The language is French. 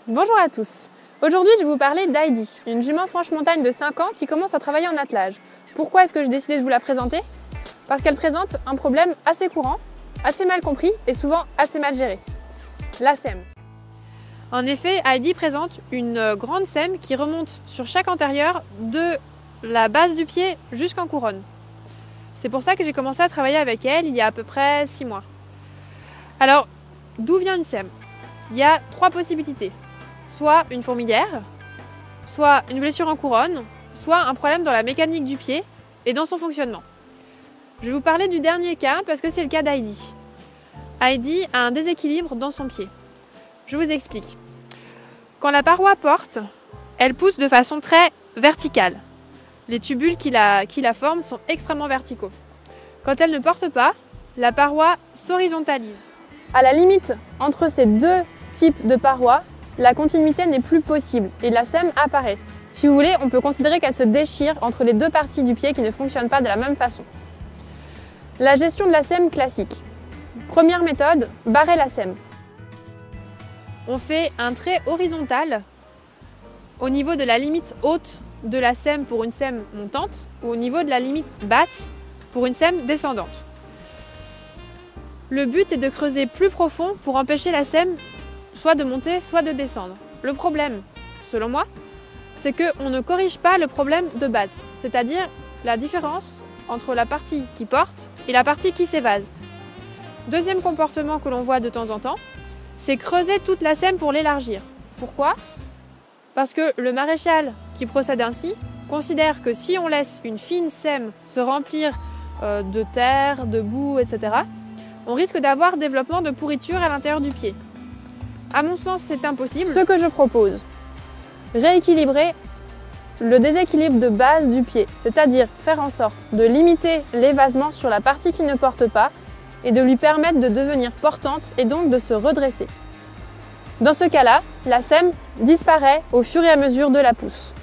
Bonjour à tous. Aujourd'hui, je vais vous parler d'Heidi, une jument franche-montagne de 5 ans qui commence à travailler en attelage. Pourquoi est-ce que j'ai décidé de vous la présenter? Parce qu'elle présente un problème assez courant, assez mal compris et souvent assez mal géré. La sème. En effet, Heidi présente une grande sème qui remonte sur chaque antérieur de la base du pied jusqu'en couronne. C'est pour ça que j'ai commencé à travailler avec elle il y a à peu près 6 mois. Alors, d'où vient une sème? Il y a 3 possibilités. Soit une fourmilière, soit une blessure en couronne, soit un problème dans la mécanique du pied et dans son fonctionnement. Je vais vous parler du dernier cas parce que c'est le cas d'Heidi. Heidi a un déséquilibre dans son pied. Je vous explique. Quand la paroi porte, elle pousse de façon très verticale. Les tubules qui la forment sont extrêmement verticaux. Quand elle ne porte pas, la paroi s'horizontalise. À la limite entre ces deux types de parois, la continuité n'est plus possible et la sème apparaît. Si vous voulez, on peut considérer qu'elle se déchire entre les deux parties du pied qui ne fonctionnent pas de la même façon. La gestion de la sème classique. Première méthode, barrer la sème. On fait un trait horizontal au niveau de la limite haute de la sème pour une sème montante ou au niveau de la limite basse pour une sème descendante. Le but est de creuser plus profond pour empêcher la sème soit de monter, soit de descendre. Le problème, selon moi, c'est qu'on ne corrige pas le problème de base, c'est-à-dire la différence entre la partie qui porte et la partie qui s'évase. Deuxième comportement que l'on voit de temps en temps, c'est creuser toute la sème pour l'élargir. Pourquoi? Parce que le maréchal qui procède ainsi considère que si on laisse une fine sème se remplir de terre, de boue, etc., on risque d'avoir développement de pourriture à l'intérieur du pied. À mon sens, c'est impossible. Ce que je propose, rééquilibrer le déséquilibre de base du pied, c'est-à-dire faire en sorte de limiter l'évasement sur la partie qui ne porte pas et de lui permettre de devenir portante et donc de se redresser. Dans ce cas-là, la sème disparaît au fur et à mesure de la pousse.